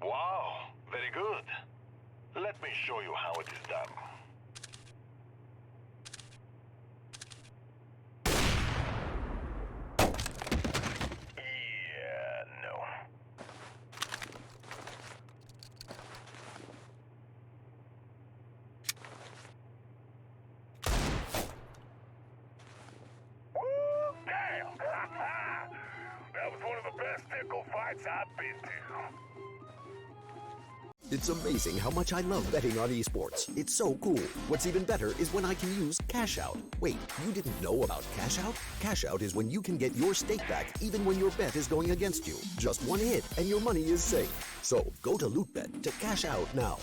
Wow, very good. Let me show you how it is done. Yeah, no. Woo, damn! That was one of the best pickle fights I've been to. It's amazing how much I love betting on esports. It's so cool. What's even better is when I can use Cash Out. Wait, you didn't know about Cash Out? Cash Out is when you can get your stake back even when your bet is going against you. Just one hit and your money is safe. So go to LOOT.BET to cash out now.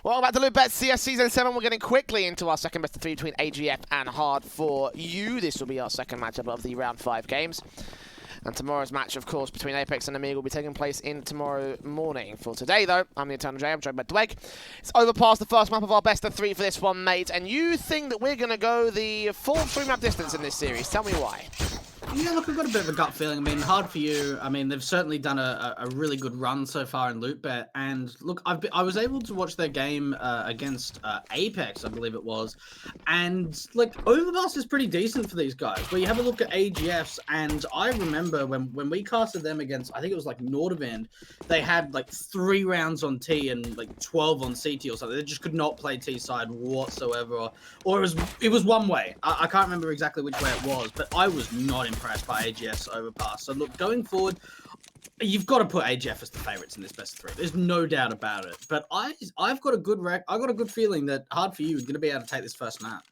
Welcome back to LOOT.BET CS Season 7. We're getting quickly into our second best of 3 between AGF and Hard4U. This will be our second matchup of the round 5 games. And tomorrow's match, of course, between Apex and Amiga will be taking place in tomorrow morning. For today, though, I'm the Eternal J. I'm joined by Dweg. It's over past the first map of our best of 3 for this one, mate. And you think that we're going to go the full 3-map distance in this series. Tell me why. Yeah, look, I've got a bit of a gut feeling. I mean, Hard4U, I mean, they've certainly done a really good run so far in LOOT.BET. And look, I was able to watch their game against Apex, I believe it was. And, like, Overpass is pretty decent for these guys. But you have a look at AGF's, and I remember when we casted them against, I think it was like Nordavend, they had like 3 rounds on T and like 12 on CT or something. They just could not play T side whatsoever. Or it was one way. I can't remember exactly which way it was, but I was not impressed by AGF's Overpass. So look, going forward, you've got to put AGF as the favourites in this best of 3. There's no doubt about it. But I've got a good feeling that Hard4U is going to be able to take this first map.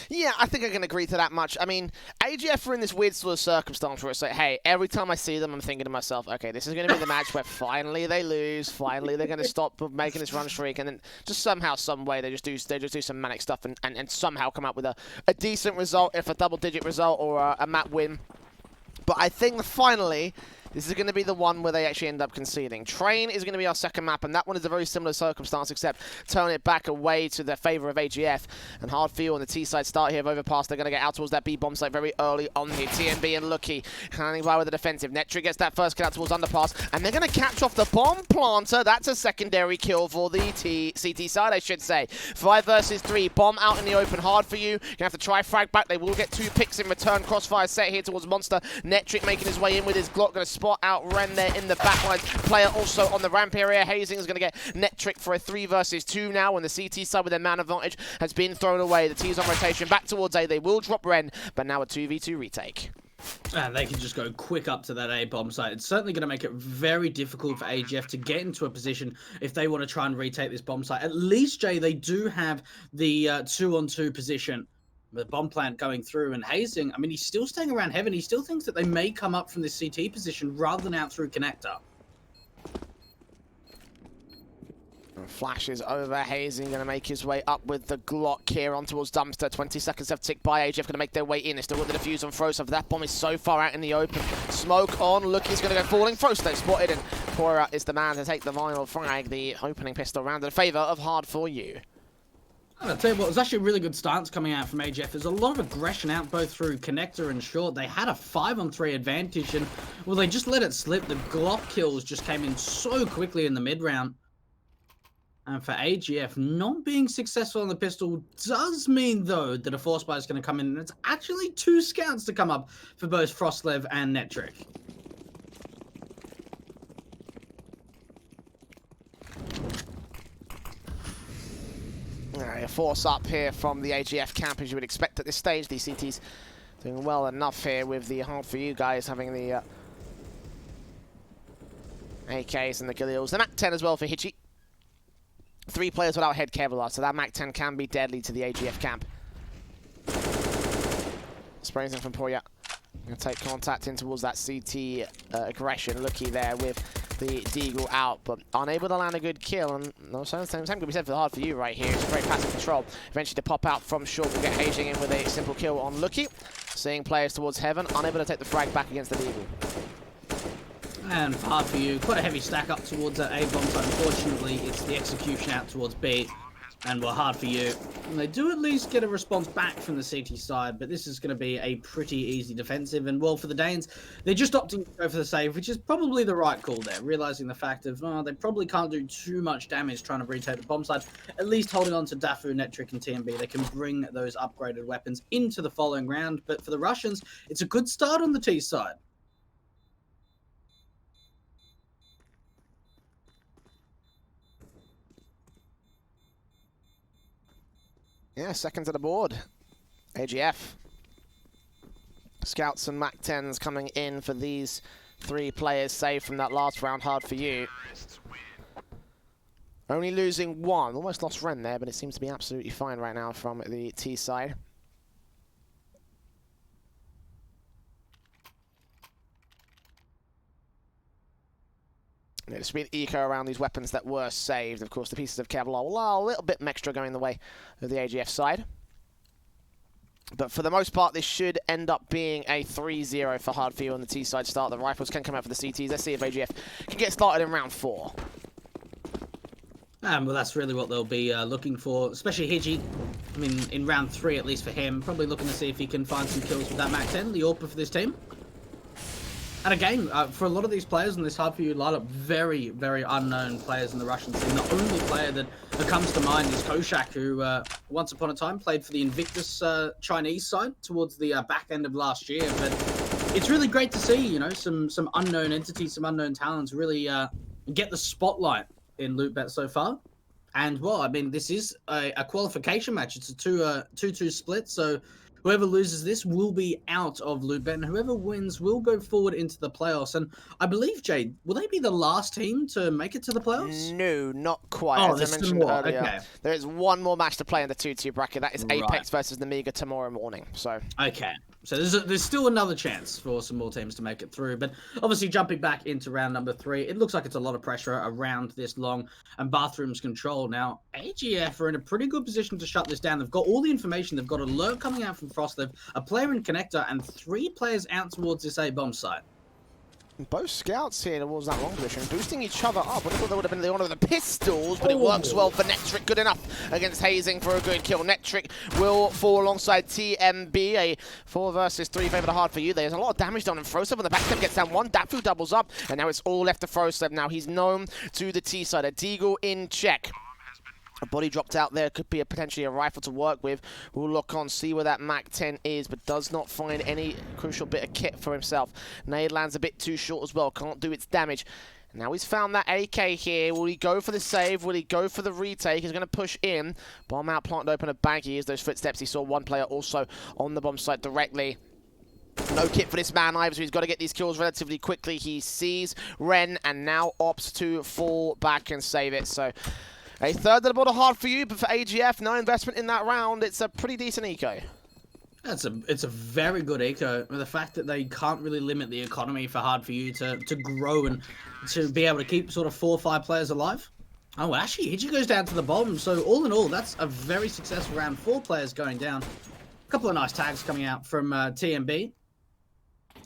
Yeah, I think I can agree to that much. I mean, AGF are in this weird sort of circumstance where it's like, hey, every time I see them, I'm thinking to myself, okay, this is going to be the match where finally they lose, finally they're going to stop making this run streak, and then just somehow, some way, they just do some manic stuff and somehow come up with a decent result, if a double-digit result or a map win. But I think finally, this is going to be the one where they actually end up conceding. Train is going to be our second map, and that one is a very similar circumstance, except turn it back away to the favour of AGF. And Hard4U on the T side start here of Overpass. They're going to get out towards that B bomb site very early on here. TMB and Lucky handing by with the defensive. Netric gets that first kill out towards Underpass, and they're going to catch off the bomb planter. That's a secondary kill for the CT side, I should say. 5 versus 3. Bomb out in the open. Hard4U. You're going to have to try frag back. They will get 2 picks in return. Crossfire set here towards Monster. Netric making his way in with his Glock. Going to spot out Ren there in the backlines. Player also on the ramp area. Hazing is going to get Netric for a 3 versus 2 now when the CT side with their man advantage has been thrown away. The T's on rotation back towards A. They will drop Ren, but now a 2v2 retake. And they can just go quick up to that A bomb site. It's certainly going to make it very difficult for AGF to get into a position if they want to try and retake this bomb site. At least, Jay, they do have the 2-on-2 position. The bomb plant going through, and Hazing, I mean, he's still staying around heaven. He still thinks that they may come up from this CT position rather than out through connector. Flashes over. Hazing going to make his way up with the Glock here on towards Dumpster. 20 seconds have ticked by. AGF going to make their way in. They're still with the defuse on Frostov. That bomb is so far out in the open. Smoke on. Lucky's going to go falling. Frostov spotted, and Poira is the man to take the vinyl frag. The opening pistol round in favour of Hard4U. I'll tell you what, it was actually a really good stance coming out from AGF. There's a lot of aggression out both through connector and short. They had a 5-on-3 advantage, and, well, they just let it slip. The Glock kills just came in so quickly in the mid-round. And for AGF, not being successful on the pistol does mean, though, that a force buy is going to come in, and it's actually 2 scouts to come up for both Frostlev and Netric. A force up here from the AGF camp, as you would expect at this stage. The CT's doing well enough here with the Hard4U guys having the AKs and the Galils. The MAC-10 as well for Hitchy. 3 players without head Kevlar, so that MAC-10 can be deadly to the AGF camp. Sprays in from Poya. Going to take contact in towards that CT aggression. Lucky there with the Deagle out, but unable to land a good kill. And no, same could be said for the Hard4U right here. It's great passive control. Eventually to pop out from short, we'll get Hazing in with a simple kill on Lucky. Seeing players towards heaven, unable to take the frag back against the Deagle. And for Hard4U, quite a heavy stack up towards that A bomb site. Unfortunately, it's the execution out towards B. And well, Hard4U. They do at least get a response back from the CT side, but this is going to be a pretty easy defensive. And well, for the Danes, they're just opting to go for the save, which is probably the right call there, realizing the fact of, they probably can't do too much damage trying to retake the bomb side. At least holding on to Dafu, Netric, and TMB, they can bring those upgraded weapons into the following round. But for the Russians, it's a good start on the T side. Yeah, second to the board. AGF. Scouts and Mac 10s coming in for these 3 players saved from that last round. Hard4U. Only losing 1. Almost lost Ren there, but it seems to be absolutely fine right now from the T side. There's been eco around these weapons that were saved. Of course, the pieces of Kevlar will allow a little bit extra going the way of the AGF side. But for the most part, this should end up being a 3-0 for Hard4U on the T side start. The rifles can come out for the CTs. Let's see if AGF can get started in round 4. Well, that's really what they'll be looking for, especially Hiji. I mean, in round 3, at least for him, probably looking to see if he can find some kills with that Mac 10, the AWP for this team. And again, for a lot of these players in this Hard4U lineup, very, very unknown players in the Russian scene. The only player that comes to mind is Koshak, who once upon a time played for the Invictus Chinese side towards the back end of last year. But it's really great to see, some unknown entities, some unknown talents really get the spotlight in LOOT.BET so far. And, well, I mean, this is a qualification match. It's a 2-2 split, so whoever loses this will be out of LOOT.BET, and whoever wins will go forward into the playoffs. And I believe, Jade, will they be the last team to make it to the playoffs? No, not quite. Oh, as I mentioned earlier, okay. There is one more match to play in the 2-2 bracket. That is Apex versus Namiga tomorrow morning. So okay. So there's still another chance for some more teams to make it through. But obviously jumping back into round number 3, it looks like it's a lot of pressure around this long and Bathroom's control. Now, AGF are in a pretty good position to shut this down. They've got all the information. They've got an alert coming out from Frost. They've a player in connector and 3 players out towards this A bomb site. Both scouts here towards that long position, boosting each other up. I thought that would have been one of the pistols, but it works well for Netric. Good enough against Hazing for a good kill. Netric will fall alongside TMB. A 4 versus 3 favor the Hard4U. There's a lot of damage done, and Frosev on the back step gets down 1. Dafu doubles up, and now it's all left to Frosev. Now he's known to the T side. A Deagle in check. A body dropped out there, could be potentially a rifle to work with. We'll look on, see where that Mac 10 is, but does not find any crucial bit of kit for himself. Nade lands a bit too short as well, can't do its damage. Now he's found that AK here. Will he go for the save? Will he go for the retake? He's going to push in. Bomb out, planted open a bank. He hears those footsteps. He saw one player also on the bomb site directly. No kit for this man either, so he's got to get these kills relatively quickly. He sees Ren and now opts to fall back and save it. So a third of the board Hard4U, but for AGF, no investment in that round. It's a pretty decent eco. It's a very good eco. The fact that they can't really limit the economy for Hard4U to grow and to be able to keep sort of 4 or 5 players alive. Oh, actually, Hiji goes down to the bottom. So all in all, that's a very successful round. 4 players going down. A couple of nice tags coming out from TMB.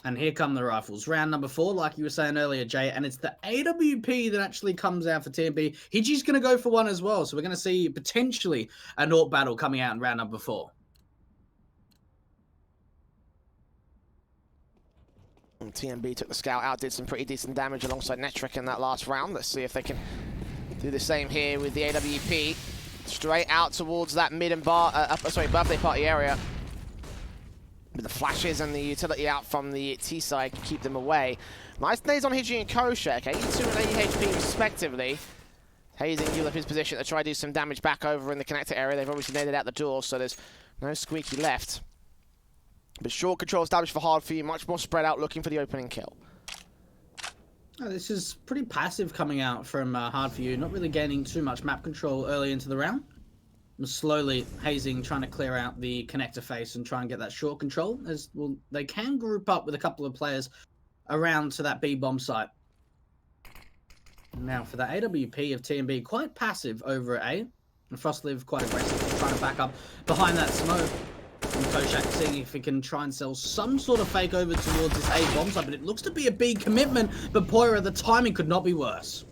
And here come the rifles. Round number 4, like you were saying earlier, Jay, and it's the AWP that actually comes out for TMB. Hiji's going to go for one as well, so we're going to see potentially a AWP battle coming out in round number 4. And TMB took the scout out, did some pretty decent damage alongside Netric in that last round. Let's see if they can do the same here with the AWP. Straight out towards that mid and birthday party area. With the flashes and the utility out from the T side to keep them away. Nice nades on Hiji and Koshak, 82 and 80 HP respectively. Hazing give up his position to try to do some damage back over in the connector area. They've obviously naded out the door, so there's no squeaky left. But short control established for Hard4U, much more spread out, looking for the opening kill. Oh, this is pretty passive coming out from Hard4U, not really gaining too much map control early into the round. Slowly Hazing trying to clear out the connector face and try and get that short control. As well, they can group up with a couple of players around to that B bomb site. Now for the AWP of TMB, quite passive over at A. And Frostlive quite aggressive, trying to back up behind that smoke. And Koshak seeing if he can try and sell some sort of fake over towards this A bomb site, but it looks to be a B commitment. But Poira, the timing could not be worse.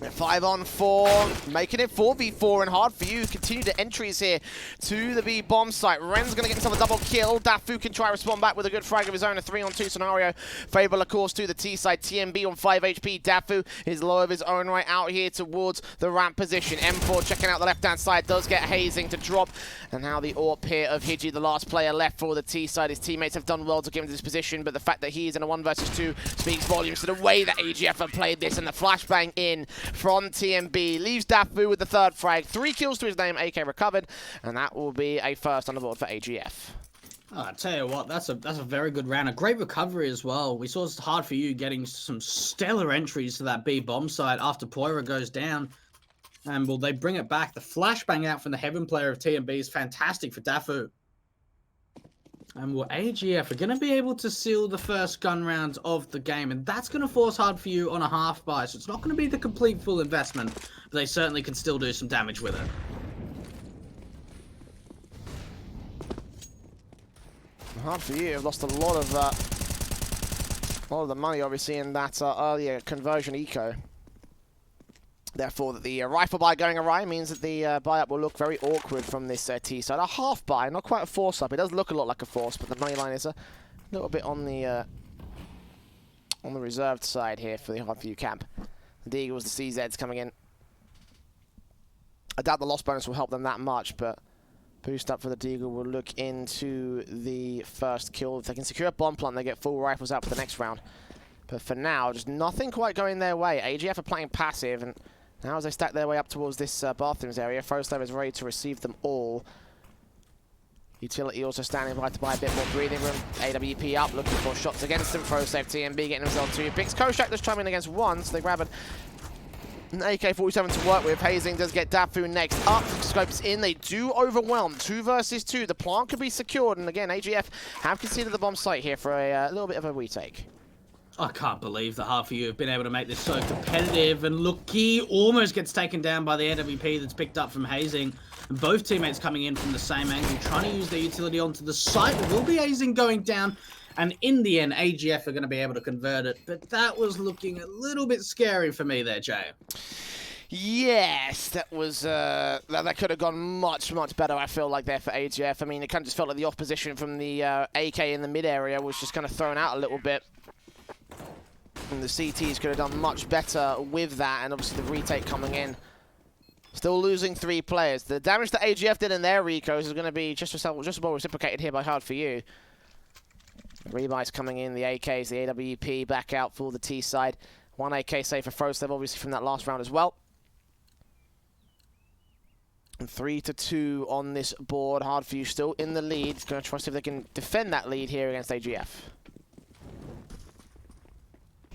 5-on-4, making it 4v4, and Hard4U continue the entries here to the B bomb site. Ren's going to get himself a double kill. Dafu can try to respond back with a good frag of his own, a 3-on-2 scenario. Favorable, of course, to the T side. TMB on 5 HP. Dafu is low of his own right out here towards the ramp position. M4 checking out the left-hand side, does get hazing to drop. And now the AWP here of Hiji, the last player left for the T side. His teammates have done well to give him this position, but the fact that he is in a 1 versus 2 speaks volumes to the way that AGF have played this, and the flashbang in from TMB leaves Dafu with the 3rd frag. 3 kills to his name, AK recovered, and that will be a first on the board for AGF. Oh, I tell you what, that's a very good round. A great recovery as well. We saw it's Hard4U getting some stellar entries to that B bomb site after Poira goes down. And will they bring it back? The flashbang out from the Heaven player of TMB is fantastic for Dafu. And will AGF are going to be able to seal the first gun round of the game, and that's going to force Hard4U on a half buy, so it's not going to be the complete full investment, but they certainly can still do some damage with it. Hard4U have lost a lot of the money, obviously, in that earlier conversion eco. Therefore, the rifle buy going awry means that the buy-up will look very awkward from this T side. A half buy, not quite a force-up. It does look a lot like a force, but the money line is a little bit on the reserved side here for the Hard4U camp. The Deagles, the CZs coming in. I doubt the loss bonus will help them that much, but boost up for the Deagle will look into the first kill. If they can secure a bomb plant, they get full rifles out for the next round. But for now, just nothing quite going their way. AGF are playing passive, and now as they stack their way up towards this bathrooms area, Froslav is ready to receive them all. Utility also standing by to buy a bit more breathing room. AWP up, looking for shots against them. Froslav TMB getting himself 2 picks. Koshak just chiming in against 1, so they grab an AK-47 to work with. Hazing does get Dafu next up. Scopes in, they do overwhelm. 2 versus 2. The plant could be secured, and again, AGF have conceded the bomb site here for a little bit of a retake. I can't believe that Hard4U have been able to make this so competitive, and look, he almost gets taken down by the AWP that's picked up from Hazing. And both teammates coming in from the same angle, trying to use their utility onto the site. It will be Hazing going down, and in the end, AGF are going to be able to convert it. But that was looking a little bit scary for me there, Jay. Yes, that was that could have gone much better, I feel like, there for AGF. I mean, it kind of just felt like the opposition from the AK in the mid area was just kind of thrown out a little bit. And the CTs could have done much better with that, and obviously the retake coming in. Still losing 3 players. The damage that AGF did in their recos is going to be just about reciprocated here by Hard4U. Rebuys coming in, the AKs, the AWP back out for the T side. 1 AK save for Froslav, obviously, from that last round as well. And 3-2 on this board. Hard4U still in the lead. Going to try to see if they can defend that lead here against AGF.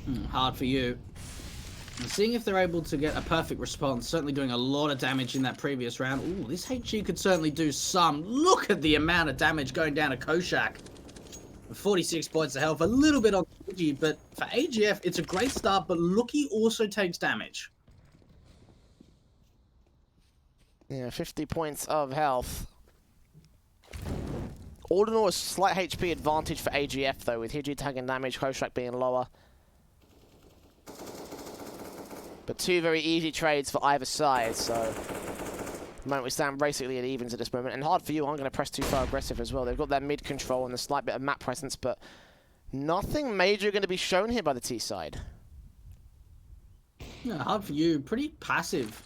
Hard4U. And seeing if they're able to get a perfect response, certainly doing a lot of damage in that previous round. Ooh, this HG could certainly do some. Look at the amount of damage going down to Koshak. 46 points of health, a little bit on Hiji, but for AGF, it's a great start, but Lookie also takes damage. Yeah, 50 points of health. All in all, a slight HP advantage for AGF, though, with Hiji taking damage, Koshak being lower. But 2 very easy trades for either side, so at the moment we stand basically at evens at this moment. And Hard4U aren't going to press too far aggressive as well. They've got their mid control and a slight bit of map presence, but nothing major going to be shown here by the T side. Yeah, Hard4U, pretty passive,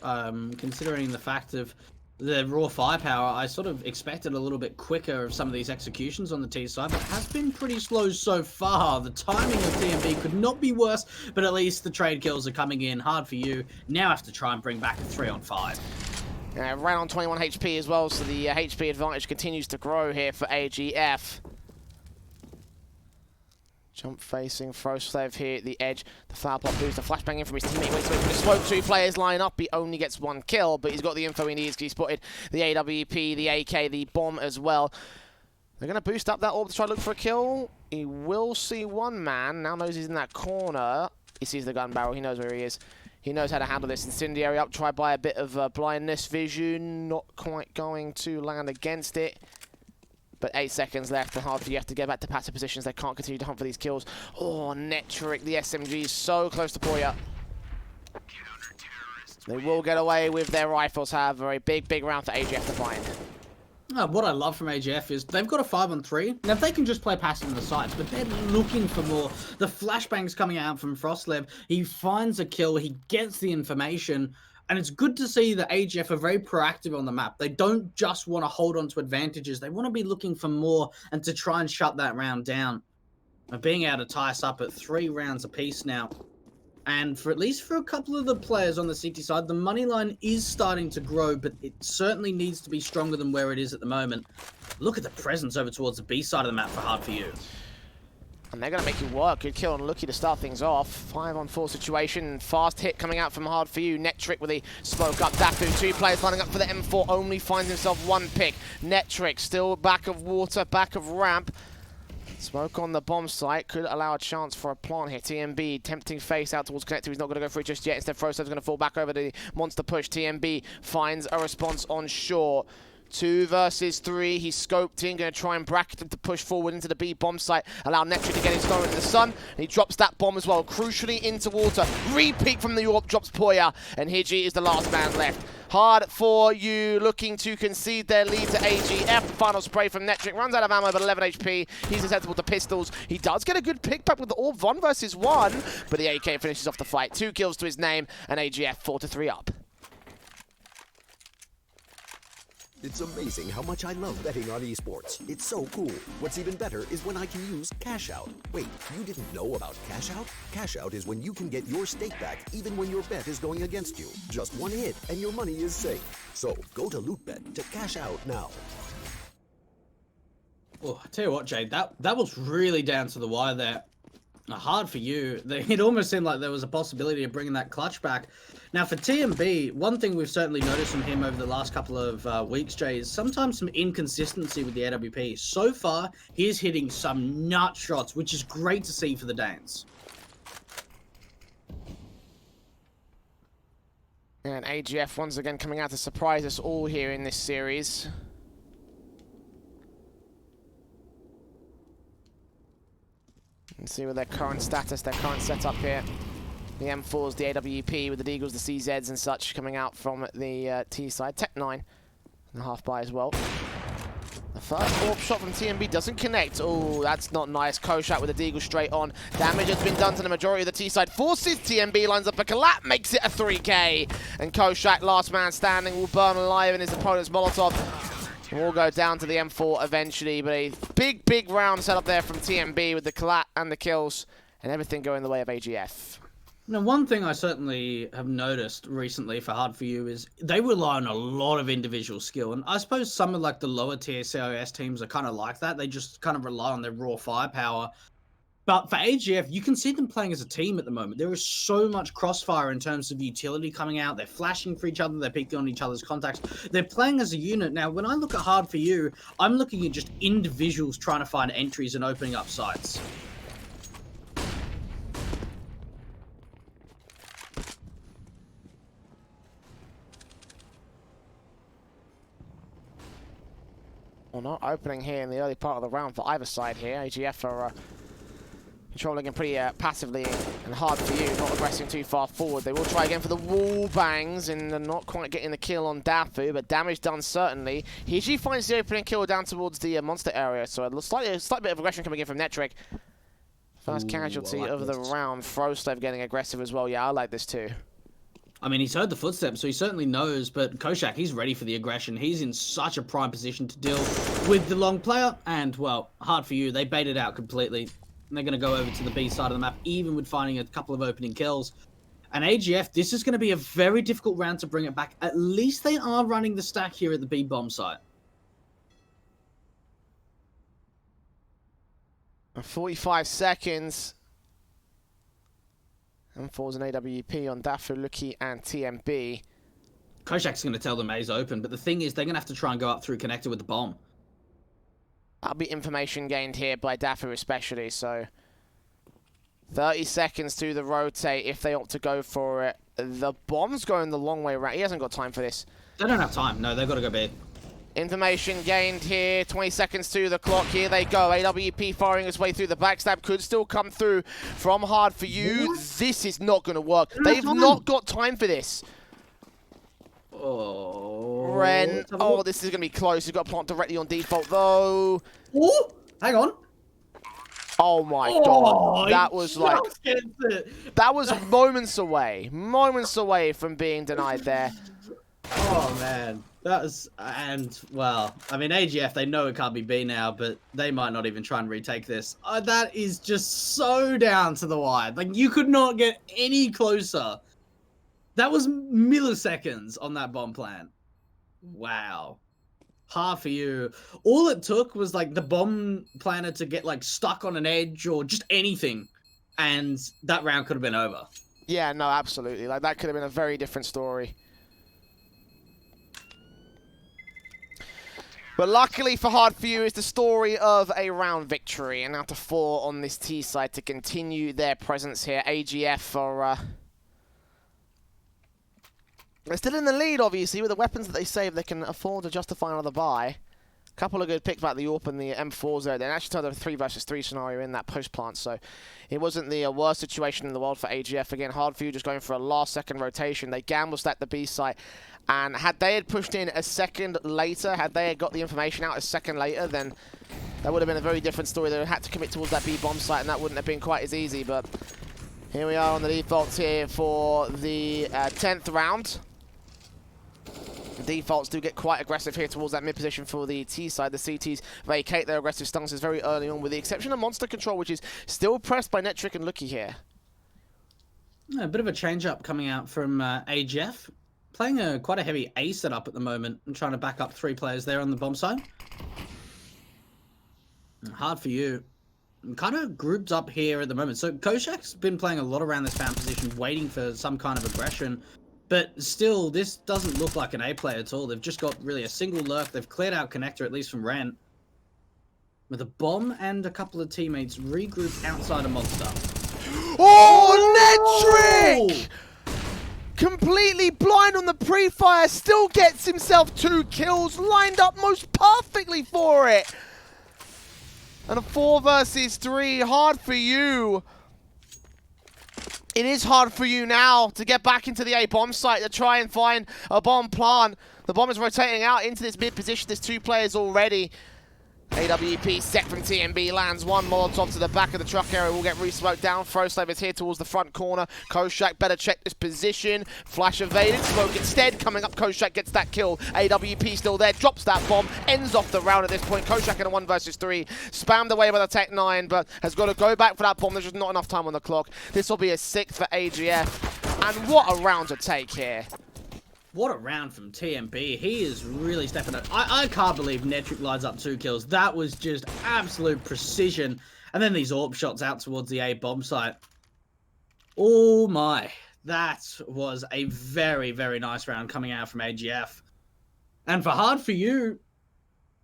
considering the fact of the raw firepower. I sort of expected a little bit quicker of some of these executions on the T side, but it has been pretty slow so far. The timing of TMB could not be worse, but at least the trade kills are coming in. Hard4U now have to try and bring back a 3-on-5. Ran on 21 HP as well, so the HP advantage continues to grow here for AGF. Jump facing Froslav here at the edge. The flower pop boost, the flashbang in from his teammate. Waits for the smoke. 2 players line up. He only gets 1 kill, but he's got the info he needs. He spotted the AWP, the AK, the bomb as well. They're going to boost up that orb to try to look for a kill. He will see 1 man. Now knows he's in that corner. He sees the gun barrel. He knows where he is. He knows how to handle this. Incendiary up. Try by a bit of blindness vision. Not quite going to land against it. But 8 seconds left, and Hard4U have to get back to passive positions. They can't continue to hunt for these kills. Oh, Netric, the SMG is so close to Poya. They will get away with their rifles, however. A big round for AGF to find. What I love from AGF is they've got a 5-on-3. Now, they can just play passive in the sides, but they're looking for more. The flashbangs coming out from Frostlev. He finds a kill. He gets the information. And it's good to see that AGF are very proactive on the map. They don't just want to hold on to advantages. They want to be looking for more and to try and shut that round down. And being able to tie us up at 3 rounds apiece now. And for at least for a couple of the players on the CT side, the money line is starting to grow, but it certainly needs to be stronger than where it is at the moment. Look at the presence over towards the B side of the map for Hard4U. And they're going to make you work. Good kill on Lucky to start things off. 5-on-4 situation. Fast hit coming out from Hard4U. Netric with a smoke up. Dafu, 2 players lining up for the M4. Only finds himself 1 pick. Netric still back of water, back of ramp. Smoke on the bomb site could allow a chance for a plant here. TMB tempting face out towards Connector. He's not going to go for it just yet. Instead, Frostev's going to fall back over the monster push. TMB finds a response on shore. 2 versus 3. He's scoped in, going to try and bracket him to push forward into the B bomb site. Allow Netric to get his throw into the sun. And he drops that bomb as well, crucially into water. Repeat from the York, drops Poya. And Hiji is the last man left. Hard4U looking to concede their lead to AGF. Final spray from Netric. Runs out of ammo, but 11 HP. He's susceptible to pistols. He does get a good pick back with the Orb 1 versus 1. But the AK finishes off the fight. 2 kills to his name. And AGF 4-3 up. It's amazing how much I love betting on esports. It's so cool. What's even better is when I can use Cash Out. Wait, you didn't know about Cash Out? Cash Out is when you can get your stake back even when your bet is going against you. Just 1 hit and your money is safe. So go to LOOT.BET to cash out now. Oh, I tell you what, Jade, that was really down to the wire there. Hard4U. It almost seemed like there was a possibility of bringing that clutch back. Now, for TMB, one thing we've certainly noticed from him over the last couple of weeks, Jay, is sometimes some inconsistency with the AWP. So far, he's hitting some nut shots, which is great to see for the Danes. And AGF once again coming out to surprise us all here in this series. Let's see with their current status, their current setup here. The M4s, the AWP with the Deagles, the CZs and such coming out from the T side. Tech 9 and half buy as well. The first orb shot from TMB doesn't connect. Oh, that's not nice. Koshak with the Deagle straight on. Damage has been done to the majority of the T side. Forces TMB, lines up a collapse, makes it a 3K. And Koshak, last man standing, will burn alive in his opponent's Molotov. We'll go down to the M4 eventually, but a big round set up there from TMB with the collat and the kills and everything going the way of AGF. Now, one thing I certainly have noticed recently for Hard4U is they rely on a lot of individual skill, and I suppose some of like the lower tier CIS teams are kind of like that. They just kind of rely on their raw firepower. But for AGF, you can see them playing as a team at the moment. There is so much crossfire in terms of utility coming out. They're flashing for each other. They're picking on each other's contacts. They're playing as a unit. Now, when I look at Hard4U, I'm looking at just individuals trying to find entries and opening up sites. Well, not opening here in the early part of the round for either side here. AGF are controlling him pretty passively, and Hard4U not aggressing too far forward. They will try again for the wall bangs, and they're not quite getting the kill on Dafu, but damage done certainly. Hiji finds the opening kill down towards the monster area, so a slight bit of aggression coming in from Netric. First casualty of the round. Frostlev getting aggressive as well. Yeah, I like this too. I mean, he's heard the footsteps, so he certainly knows, but Koshak, he's ready for the aggression. He's in such a prime position to deal with the long player, and, well, Hard4U, they baited out completely. And they're going to go over to the B side of the map, even with finding a couple of opening kills. And AGF, this is going to be a very difficult round to bring it back. At least they are running the stack here at the B bomb site. 45 seconds. M4's an AWP on Dafu, Lucky, and TMB. Koshak's going to tell them A's open, but the thing is, they're going to have to try and go up through connector with the bomb. That'll be information gained here by Dafu especially, so 30 seconds to the rotate if they opt to go for it. The bomb's going the long way around. He hasn't got time for this. They don't have time. No, they've got to go big. Information gained here. 20 seconds to the clock. Here they go. AWP firing his way through. The backstab could still come through from Hard4U. This is not going to work. They've not got time for this. Oh, Ren. Oh, this is going to be close. You've got to plant directly on default, though. Oh, hang on. Oh, my God. That was like... That was moments away from being denied there. Oh, man. That was... And, well, I mean, AGF, they know it can't be B now, but they might not even try and retake this. That is just so down to the wire. Like, you could not get any closer. That was milliseconds on that bomb plant. Wow. Hard4U. All it took was like the bomb planter to get like stuck on an edge or just anything, and that round could have been over. Yeah, no, absolutely. Like that could have been a very different story. But luckily for Hard4U, it's the story of a round victory, and now to 4 on this T side to continue their presence here. AGF are they're still in the lead, obviously, with the weapons that they save. They can afford to justify another buy. A couple of good picks about the AWP and the M4s there. They actually turned a 3 versus 3 scenario in that post plant, so it wasn't the worst situation in the world for AGF. Again, Hard4U just going for a last-second rotation. They gamble stacked the B site, and had they had pushed in a second later, had they had got the information out a second later, then that would have been a very different story. They had to commit towards that B bomb site, and that wouldn't have been quite as easy. But here we are on the defaults here for the 10th round. The defaults do get quite aggressive here towards that mid position for the T side. The CTs vacate their aggressive stances very early on, with the exception of Monster Control, which is still pressed by Netric and Lookie here. A bit of a change-up coming out from AGF. Playing quite a heavy A setup at the moment and trying to back up 3 players there on the bomb side. Hard4U. Kind of grouped up here at the moment. So Koshak's been playing a lot around this fan position, waiting for some kind of aggression. But still, this doesn't look like an A play at all. They've just got really a single lurk. They've cleared out connector, at least from Ren. With a bomb and a couple of teammates regrouped outside of Monster. Oh, Netric! Completely blind on the pre-fire, still gets himself 2 kills, lined up most perfectly for it. And a 4 versus 3, Hard4U. It is Hard4U now to get back into the A bomb site to try and find a bomb plant. The bomb is rotating out into this mid position. There's 2 players already. AWP set from TMB lands 1 Molotov to the back of the truck area. Will get re-smoked down. Frostave is here towards the front corner. Koshak better check this position. Flash evaded. Smoke instead. Coming up, Koshak gets that kill. AWP still there. Drops that bomb. Ends off the round at this point. Koshak in a 1 versus 3. Spammed away by the Tech 9, but has got to go back for that bomb. There's just not enough time on the clock. This will be a 6th for AGF. And what a round to take here. What a round from TMB. He is really stepping up. I can't believe Netric lines up 2 kills. That was just absolute precision. And then these AWP shots out towards the A bomb site. Oh my. That was a very, very nice round coming out from AGF. And for Hard4U,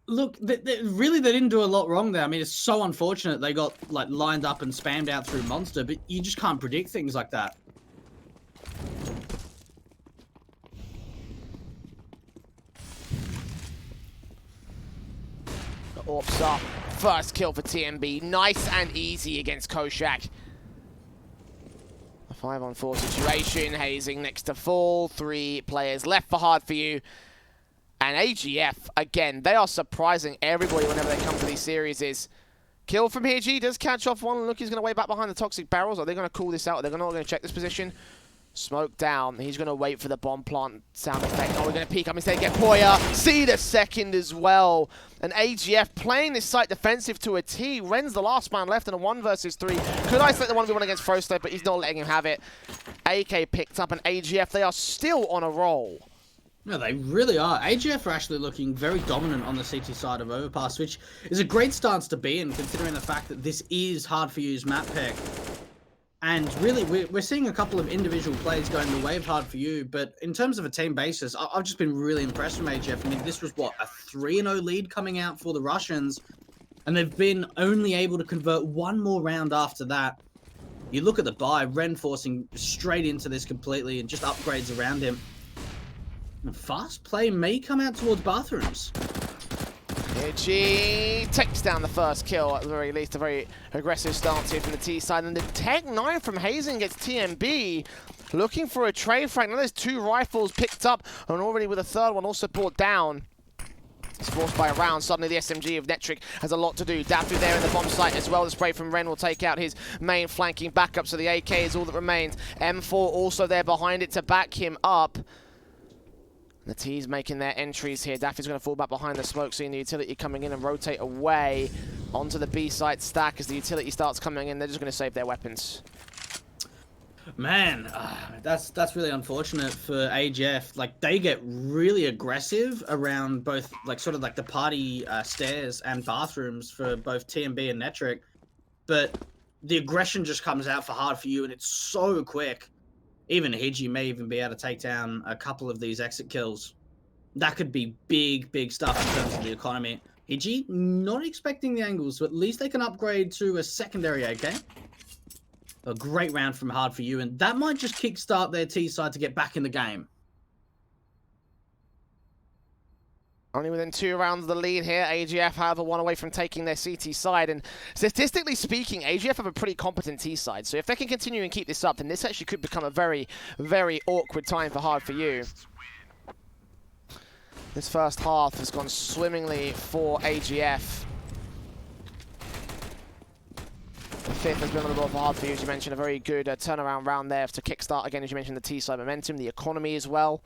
look, they didn't do a lot wrong there. I mean, it's so unfortunate they got like lined up and spammed out through Monster, but you just can't predict things like that. AWP's up. First kill for TMB. Nice and easy against Koshak. A 5-on-4 situation. Hazing next to full. 3 players left for Hard4U. And AGF, again, they are surprising everybody whenever they come to these series. Kill from here. G does catch off one. Look, he's going to way back behind the toxic barrels. Are they going to call this out? Are they not going to check this position? Smoke down. He's going to wait for the bomb plant sound effect. Oh, we're going to peek up instead and get Poya. See the second as well. And AGF playing this site defensive to a T. Ren's the last man left in a 1 versus 3. Could isolate the 1v1 against Frostave, but he's not letting him have it. AK picked up, and AGF, they are still on a roll. No, they really are. AGF are actually looking very dominant on the CT side of Overpass, which is a great stance to be in, considering the fact that this is Hard4U's map pick. And really, we're seeing a couple of individual plays going the way of Hard4U, but in terms of a team basis, I've just been really impressed from AGF. I mean, this was, what, a 3-0 lead coming out for the Russians, and they've been only able to convert 1 more round after that. You look at the buy, Ren forcing straight into this completely and just upgrades around him. And fast play may come out towards bathrooms. Hidgy takes down the first kill, at the very least. A very aggressive stance here from the T side. And the Tech 9 from Hazen gets TMB. Looking for a trade frag. Now there's 2 rifles picked up, and already with a third one also brought down. It's forced by a round. Suddenly the SMG of Netric has a lot to do. Dafu there in the bomb site as well. The spray from Ren will take out his main flanking backup, so the AK is all that remains. M4 also there behind it to back him up. The T's making their entries here. Daffy's going to fall back behind the smoke, seeing the utility coming in and rotate away onto the B site stack. As the utility starts coming in, they're just going to save their weapons. Man, that's really unfortunate for AGF. Like, they get really aggressive around both, like, sort of like the party stairs and bathrooms for both TMB and Netric. But the aggression just comes out for Hard4U, and it's so quick. Even Hidgy may even be able to take down a couple of these exit kills. That could be big, big stuff in terms of the economy. Hidgy, not expecting the angles, so at least they can upgrade to a secondary AK. A great round from Hard4U, and that might just kickstart their T side to get back in the game. Only within 2 rounds of the lead here. AGF, however, one away from taking their CT side. And statistically speaking, AGF have a pretty competent T side. So if they can continue and keep this up, then this actually could become a very, very awkward time for Hard4U. This first half has gone swimmingly for AGF. The 5th has been on the board for Hard4U, as you mentioned. A very good turnaround round there to kickstart, again, as you mentioned, the T side momentum, the economy as well.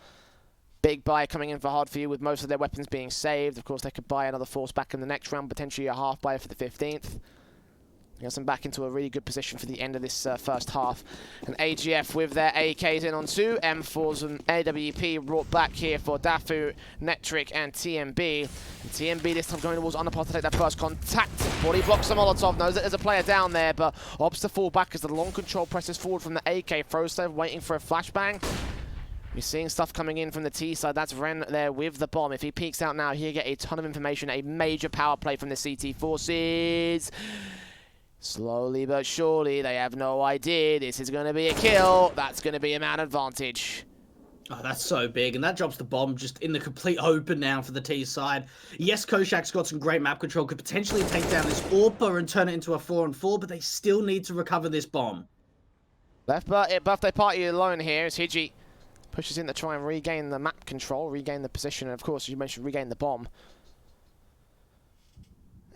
Big buy coming in for Hard4U with most of their weapons being saved. Of course, they could buy another force back in the next round, potentially a half buy for the 15th. Gets them back into a really good position for the end of this first half. And AGF with their AKs in on 2. M4s and AWP brought back here for Dafu, Netric, and TMB. And TMB this time going towards Underpass to take that first contact. Body blocks the Molotov, knows that there's a player down there, but opts to fall back as the long control presses forward from the AK. Frozev waiting for a flashbang. You're seeing stuff coming in from the T side. That's Ren there with the bomb. If he peeks out now, he'll get a ton of information. A major power play from the CT forces. Slowly but surely, they have no idea this is going to be a kill. That's going to be a man advantage. Oh, that's so big, and that drops the bomb just in the complete open now for the T side. Yes, Koshak's got some great map control, could potentially take down this AWPer and turn it into a 4-on-4, but they still need to recover this bomb. Left birthday party alone here as Hidgy pushes in to try and regain the map control, regain the position, and of course, as you mentioned, regain the bomb.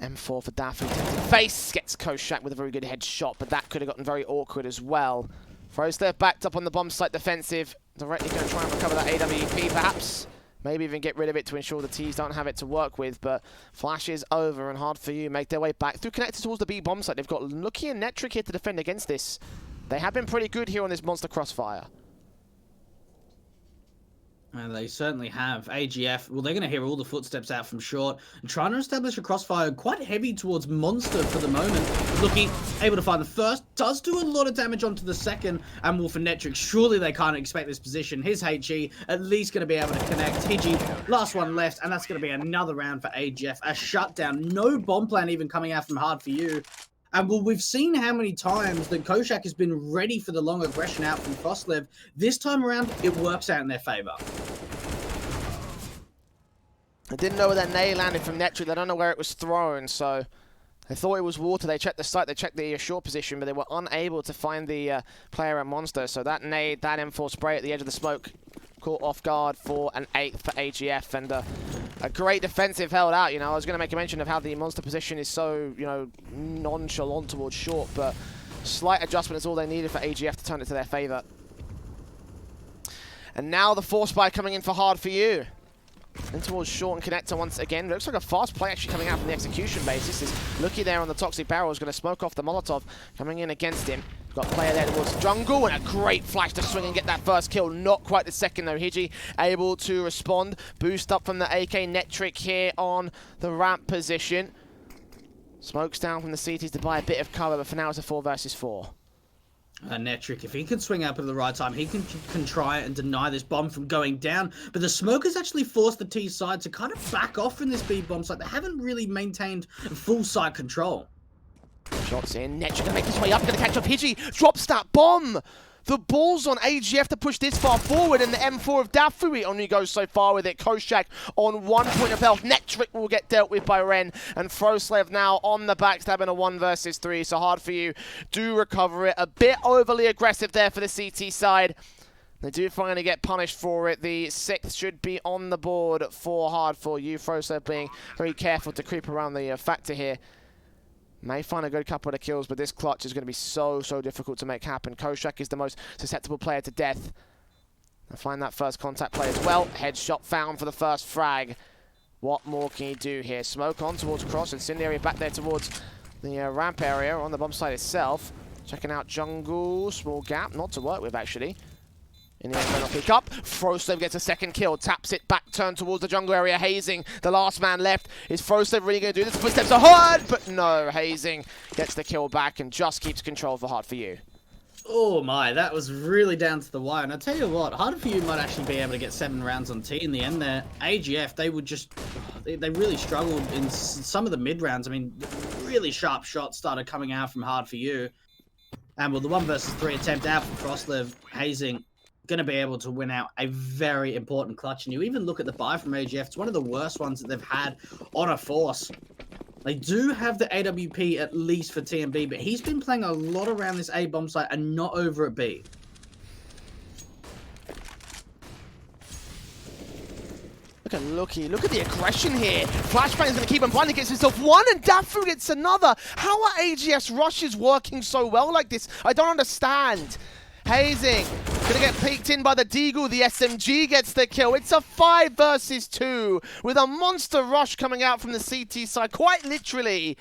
M4 for Daffy, face gets Koshak with a very good headshot, but that could have gotten very awkward as well. Frozev backed up on the bomb site defensive, directly going to try and recover that AWP perhaps. Maybe even get rid of it to ensure the T's don't have it to work with, but flash is over and Hard4U make their way back through connected towards the B bomb site. They've got Lucky and Netric here to defend against this. They have been pretty good here on this monster crossfire. And they certainly have. AGF, well, they're going to hear all the footsteps out from short and trying to establish a crossfire quite heavy towards Monster for the moment. Lucky, able to find the first, does do a lot of damage onto the second, and Wolf and Netric, surely they can't expect this position. His HE at least going to be able to connect. Hidgy, last one left, and that's going to be another round for AGF. A shutdown, no bomb plan even coming out from Hard4U. And well, we've seen how many times that Koshak has been ready for the long aggression out from Frostlev. This time around, it works out in their favor. I didn't know where that nade landed from Netric. They don't know where it was thrown, so they thought it was water. They checked the site, they checked the short position, but they were unable to find the player at Monster. So that nade, that M4 spray at the edge of the smoke, caught off guard for an 8th for AGF, and a great defensive held out. You know, I was going to make a mention of how the Monster position is so, you know, nonchalant towards short, but slight adjustment is all they needed for AGF to turn it to their favor. And now the force buy coming in for Hard4U. In towards short and connector once again. Looks like a fast play actually coming out from the execution base. This is Lucky there on the toxic barrel. Is going to smoke off the Molotov coming in against him. Got a player there towards jungle and a great flash to swing and get that first kill. Not quite the second though. Hidgy able to respond. Boost up from the AK. Netric here on the ramp position. Smokes down from the CTs to buy a bit of cover, but for now it's a 4 versus 4. Netric, if he can swing up at the right time, he can try and deny this bomb from going down. But the smokers actually forced the T side to kind of back off in this B bomb site. They haven't really maintained full site control. Shots in. Netric gonna make his way up, gonna catch up Hidgy. Drops that bomb. The ball's on AGF to push this far forward, and the M4 of Dafui only goes so far with it. Koshak on 1 point of health. Netric will get dealt with by Ren, and Froslav now on the backstab in a 1 versus 3. So Hard4U do recover it. A bit overly aggressive there for the CT side. They do finally get punished for it. The 6th should be on the board for Hard4U. Froslav being very careful to creep around the factor here. May find a good couple of kills, but this clutch is going to be so difficult to make happen. Koshak is the most susceptible player to death. I find that first contact play as well. Headshot found for the first frag. What more can he do here? Smoke on towards Cross. Incendiary back there towards the ramp area on the bomb site itself. Checking out jungle. Small gap. Not to work with, actually. In the end, pick up. Froslav gets a second kill. Taps it back, turn towards the jungle area. Hazing, the last man left. Is Froslav really going to do this? Footsteps are heard, but no. Hazing gets the kill back and just keeps control for Hard4U. Oh my, that was really down to the wire. And I tell you what, Hard4U might actually be able to get 7 rounds on T in the end there. AGF, they really struggled in some of the mid rounds. I mean, really sharp shots started coming out from Hard4U. And with the 1 versus 3 attempt out from Froslav, Hazing going to be able to win out a very important clutch. And you even look at the buy from AGF, it's one of the worst ones that they've had on a force. They do have the AWP at least for TMB, but he's been playing a lot around this A bomb site and not over at B. Look at the aggression here. Flashbang is going to keep him blind. He gets himself 1, and Dafu gets another. How are AGF's rushes working so well like this? I don't understand. Hazing, gonna get peeked in by the Deagle. The SMG gets the kill. It's a 5 versus 2 with a monster rush coming out from the CT side. Quite literally.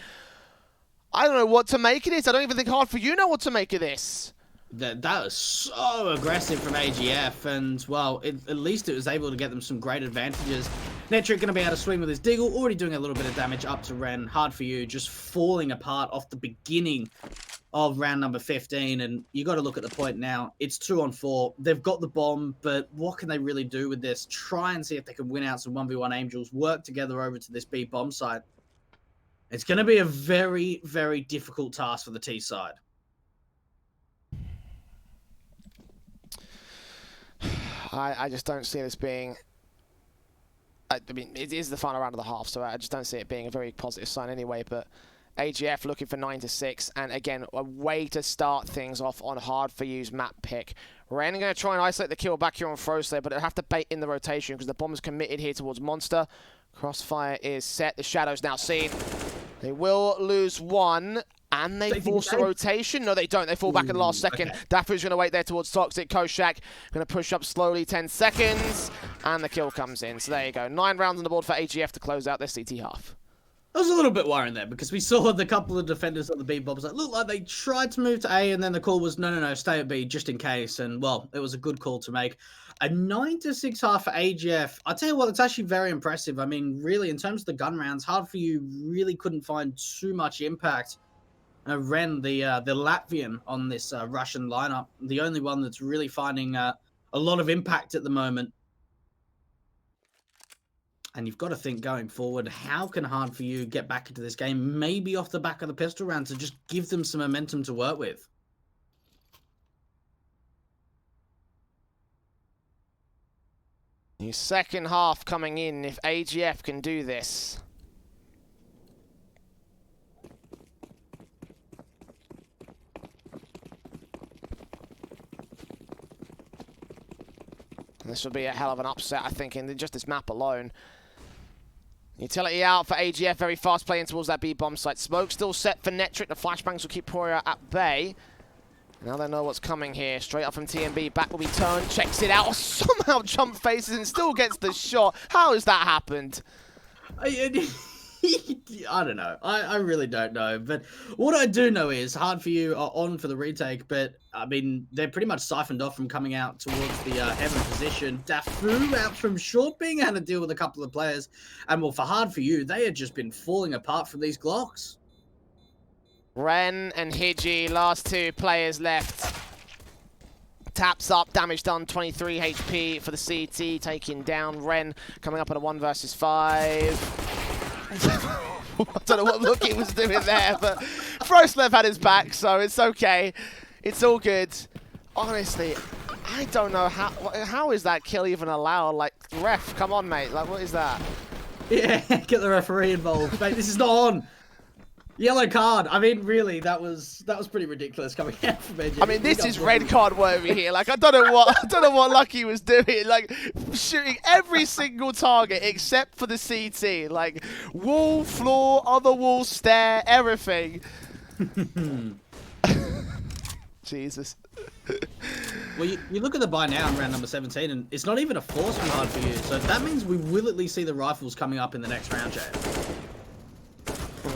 I don't know what to make of this. I don't even think Hard4U know what to make of this. That was so aggressive from AGF, and well, at least it was able to get them some great advantages. Netric going to be able to swing with his Deagle, already doing a little bit of damage up to Ren. Hard4U just falling apart off the beginning of round number 15, and you got to look at the point now. It's 2 on 4. They've got the bomb, but what can they really do with this? Try and see if they can win out some 1v1 Angels, work together over to this B bomb site. It's going to be a very, very difficult task for the T side. I just don't see this being... I mean, it is the final round of the half, so I just don't see it being a very positive sign anyway, but AGF looking for 9-6, and again, a way to start things off on Hard4U's map pick. Ren going to try and isolate the kill back here on Froslav, but they'll have to bait in the rotation because the bomb is committed here towards Monster. Crossfire is set. The Shadow's now seen. They will lose 1, and they force a rotation. No, they don't. They fall back in the last second. Okay. Dafu's going to wait there towards Toxic. Koshak going to push up slowly, 10 seconds, and the kill comes in. So there you go. 9 rounds on the board for AGF to close out their CT half. I was a little bit worried there because we saw the couple of defenders on the B bombs that looked like they tried to move to A, and then the call was no, stay at B just in case. And well, it was a good call to make. A 9-6 half for AGF. I tell you what, it's actually very impressive. I mean, really, in terms of the gun rounds, Hard4U really couldn't find too much impact. Ren, the Latvian on this Russian lineup, the only one that's really finding a lot of impact at the moment. And you've got to think going forward, how can Hard4U get back into this game? Maybe off the back of the pistol round to just give them some momentum to work with. New second half coming in if AGF can do this. This would be a hell of an upset, I think, in just this map alone. Utility out for AGF, very fast playing towards that B bomb site. Smoke still set for Netric. The flashbangs will keep Poirier at bay. Now they know what's coming here. Straight up from TMB. Back will be turned. Checks it out. Somehow jump faces and still gets the shot. How has that happened? I don't know. I really don't know. But what I do know is Hard4U are on for the retake. But, I mean, they're pretty much siphoned off from coming out towards the heaven position. Dafu out from short, being able to deal with a couple of players. And, well, for Hard4U, they had just been falling apart from these Glocks. Ren and Hiji, last 2 players left. Taps up, damage done, 23 HP for the CT, taking down Ren, coming up at a 1 versus 5. I don't know what look he was doing there, but Froslav had his back, so it's okay. It's all good. honestly, I don't know how is that kill even allowed? Like, ref, come on, mate. Like, what is that? Yeah, get the referee involved. Mate, this is not on. Yellow card. I mean, really, that was pretty ridiculous coming out from AGF. I mean, this is red card worthy here. Like, I don't know what Lucky was doing. Like, shooting every single target except for the CT. Like, wall, floor, other wall, stair, everything. Jesus. Well, you look at the buy now in round number 17, and it's not even a force from Hard4U. So that means we will at least see the rifles coming up in the next round, Jay.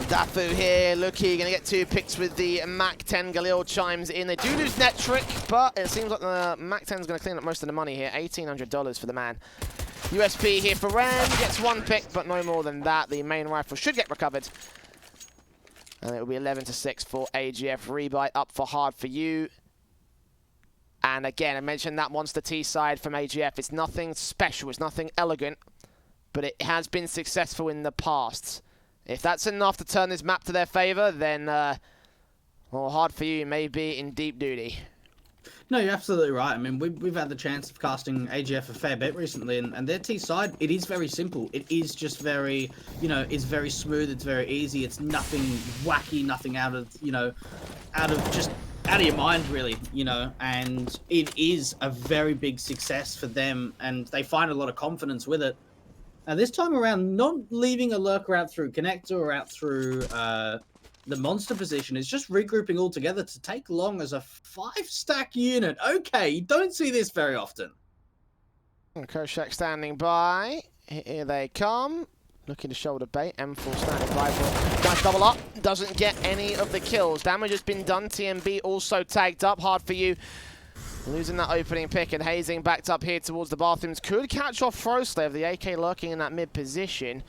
Dafu here, Lucky going to get 2 picks with the Mac-10. Galil chimes in. They do lose net trick, but it seems like the Mac-10 is going to clean up most of the money here. $1,800 for the man. USP here for Ren, gets 1 pick, but no more than that. The main rifle should get recovered. And it will be 11-6 for AGF. Rebuy up for Hard4U. And again, I mentioned that monster T side from AGF. It's nothing special, it's nothing elegant, but it has been successful in the past. If that's enough to turn this map to their favor, then, well, Hard4U may be in deep duty. No, you're absolutely right. I mean, we've had the chance of casting AGF a fair bit recently, and their T side, it is very simple. It is just very, you know, it's very smooth, it's very easy, it's nothing wacky, nothing out of your mind, really, you know, and it is a very big success for them, and they find a lot of confidence with it. And this time around, not leaving a lurker out through connector or out through the monster position, is just regrouping all together to take long as a 5-stack unit. Okay, you don't see this very often. Koshak standing by. Here they come. Looking to shoulder bait. M4 standing by for nice double up. Doesn't get any of the kills. Damage has been done. TMB also tagged up. Hard4U losing that opening pick, and Hazing backed up here towards the bathrooms. Could catch off Froslave, the AK lurking in that mid position.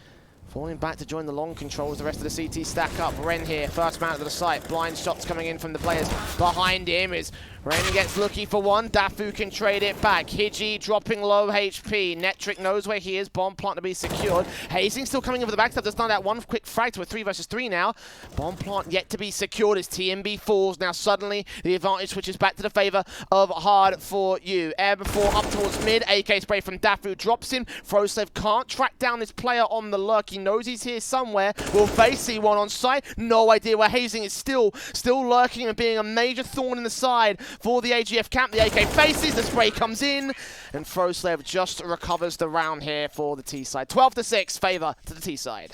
Falling back to join the long controls. The rest of the CT stack up. Ren here, first man to the site. Blind shots coming in from the players behind him. Is Ren gets Lucky for 1. Dafu can trade it back. Hiji dropping low HP. Netric knows where he is. Bomb plant to be secured. Hazing still coming in with the backstab. Just done that 1 quick frag to a 3 versus 3 now. Bomb plant yet to be secured as TMB falls. Now suddenly the advantage switches back to the favor of Hard4U. Air before up towards mid. AK spray from Dafu drops him. Froslave can't track down this player on the lurk. He knows he's here somewhere. Will they see one on site? No idea where Hazing is still lurking and being a major thorn in the side for the AGF camp. The AK faces, the spray comes in, and Froslave just recovers the round here for the T side. 12-6, favor to the T side.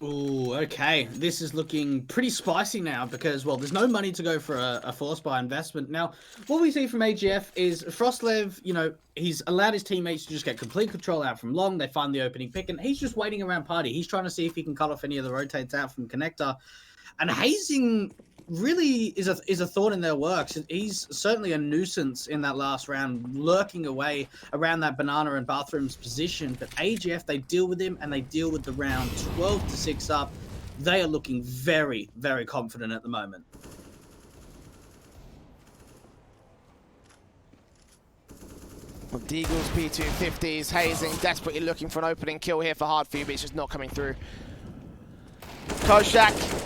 Ooh, okay. This is looking pretty spicy now because, well, there's no money to go for a force buy investment. Now, what we see from AGF is Frostlev, you know, he's allowed his teammates to just get complete control out from long. They find the opening pick, and he's just waiting around party. He's trying to see if he can cut off any of the rotates out from connector. And Hazing really is a thorn in their works. He's certainly a nuisance in that last round, lurking away around that banana and bathrooms position. But AGF, they deal with him, and they deal with the round 12-6 up. They are looking very, very confident at the moment. Well, Deagle's P250s. Hazing desperately looking for an opening kill here for Hard4U, but it's just not coming through. Koshak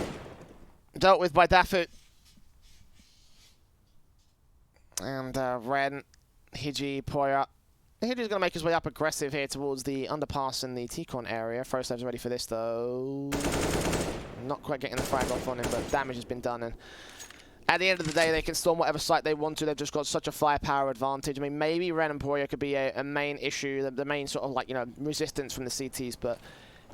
dealt with by Dafu. And Ren, Hiji, Poya. Hiji's going to make his way up aggressive here towards the underpass in the T-Con area. Frostlave's ready for this, though. Not quite getting the frag off on him, but damage has been done. And at the end of the day, they can storm whatever site they want to. They've just got such a firepower advantage. I mean, maybe Ren and Poya could be a main issue, the main sort of, like, you know, resistance from the CTs, but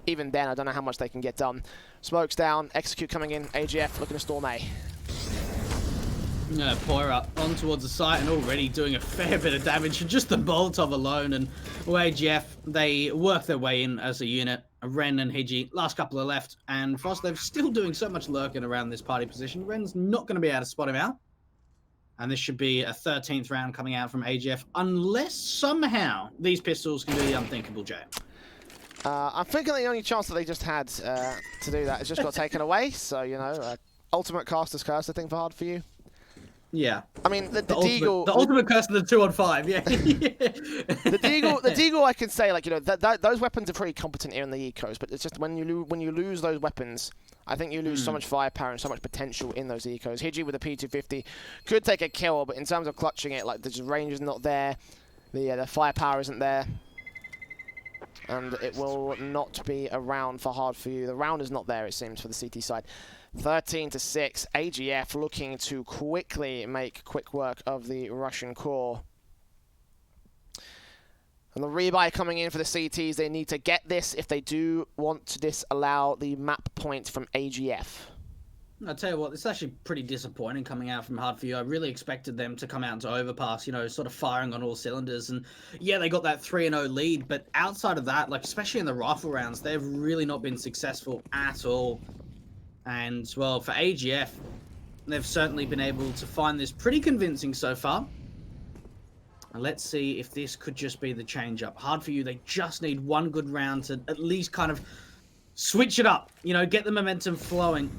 even then, I don't know how much they can get done. Smoke's down, Execute coming in, AGF looking to storm A. Yeah, Poira on towards the site and already doing a fair bit of damage. Just the Molotov alone, and well, AGF, they work their way in as a unit. Ren and Hiji, last couple are left, and Frostlev still doing so much lurking around this party position. Ren's not going to be able to spot him out. And this should be a 13th round coming out from AGF, unless somehow these pistols can do the unthinkable, Jay. I'm thinking the only chance that they just had to do that has just got taken away. So, you know, ultimate caster's curse, I think, for Hard4U. Yeah. I mean, the Deagle... The ultimate curse of the 2-on-5, yeah. The Deagle, I can say, like, you know, those weapons are pretty competent here in the East Coast, but it's just when you lose those weapons I think you lose so much firepower and so much potential in those ecos. Hiji with a P250 could take a kill, but in terms of clutching it, like the range is not there, the firepower isn't there, and it will not be a round for Hard4U. The round is not there, it seems, for the CT side. 13-6, AGF looking to quickly make quick work of the Russian core. And the rebuy coming in for the CTs, they need to get this if they do want to disallow the map point from AGF. I'll tell you what, it's actually pretty disappointing coming out from Hard4U. I really expected them to come out into Overpass, you know, sort of firing on all cylinders. And yeah, they got that 3-0 lead, but outside of that, like especially in the rifle rounds, they've really not been successful at all. And well, for AGF, they've certainly been able to find this pretty convincing so far. And let's see if this could just be the change up. Hard4U, they just need one good round to at least kind of switch it up, you know, get the momentum flowing.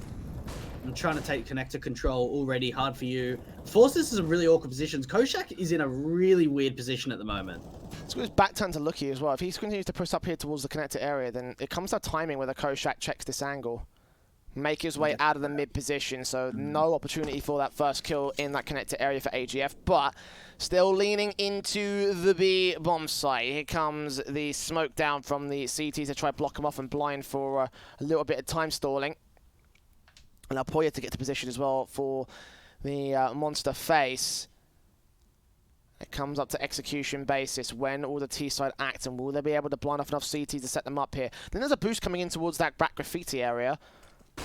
I'm trying to take connector control already. Hard4U. Forces is in really awkward positions. Koshak is in a really weird position at the moment. It's got his back turn to Lucky as well. If he continues to push up here towards the connector area, then it comes to timing where the Koshak checks this angle. Make his way out of the mid position, so no opportunity for that first kill in that connector area for AGF, but still leaning into the B bomb site. Here comes the smoke down from the CT to try to block him off and blind for a little bit of time stalling. And now Poya to get to position as well for the monster face. It comes up to execution basis. When will the T-side act, and will they be able to blind off enough CTs to set them up here? Then there's a boost coming in towards that back graffiti area.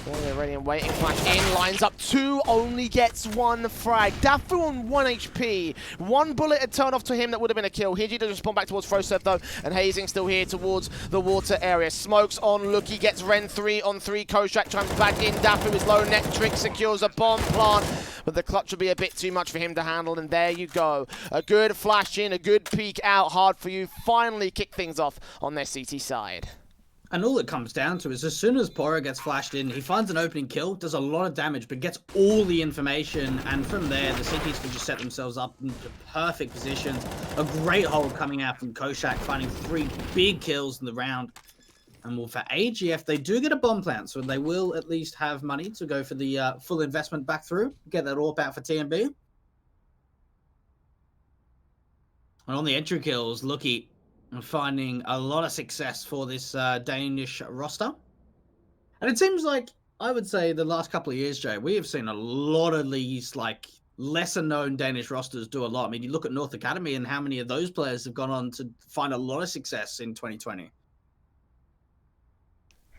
Oh, they're ready and waiting. Flash in, lines up two, only gets one frag. Dafu on 1 HP. One bullet had turned off to him that would have been a kill. Hiji does respond back towards Frosev though, and Hazing still here towards the water area. Smokes on Lucky, gets Ren 3 on 3. Koshak chimes back in. Dafu is low. Netrick secures a bomb plant, but the clutch will be a bit too much for him to handle, and there you go. A good flash in, a good peek out. Hard4U finally kick things off on their CT side. And all it comes down to is as soon as Poro gets flashed in, he finds an opening kill, does a lot of damage, but gets all the information. And from there, the CTs can just set themselves up into perfect positions. A great hold coming out from Koshak, finding 3 big kills in the round. And well, for AGF, they do get a bomb plant, so they will at least have money to go for the full investment back through. Get that AWP out for TMB. And on the entry kills, Lucky finding a lot of success for this Danish roster. And it seems like, I would say, the last couple of years, Jay, we have seen a lot of these, like, lesser-known Danish rosters do a lot. I mean, you look at North Academy and how many of those players have gone on to find a lot of success in 2020.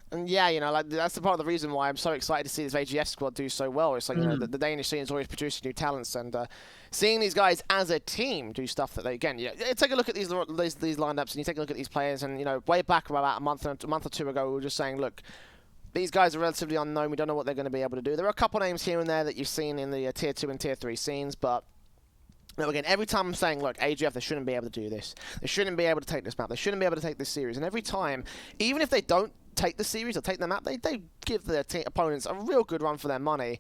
And yeah, you know, like that's the part of the reason why I'm so excited to see this AGF squad do so well. It's like, you know, the Danish scene is always producing new talents, and seeing these guys as a team do stuff that they, again, you know, take a look at these lineups, and you take a look at these players, and, you know, way back about a month or two ago, we were just saying, look, these guys are relatively unknown. We don't know what they're going to be able to do. There are a couple names here and there that you've seen in the Tier 2 and Tier 3 scenes, but now, again, every time I'm saying, look, AGF, they shouldn't be able to do this. They shouldn't be able to take this map. They shouldn't be able to take this series. And every time, even if they don't take the series or take the map, they give their opponents a real good run for their money.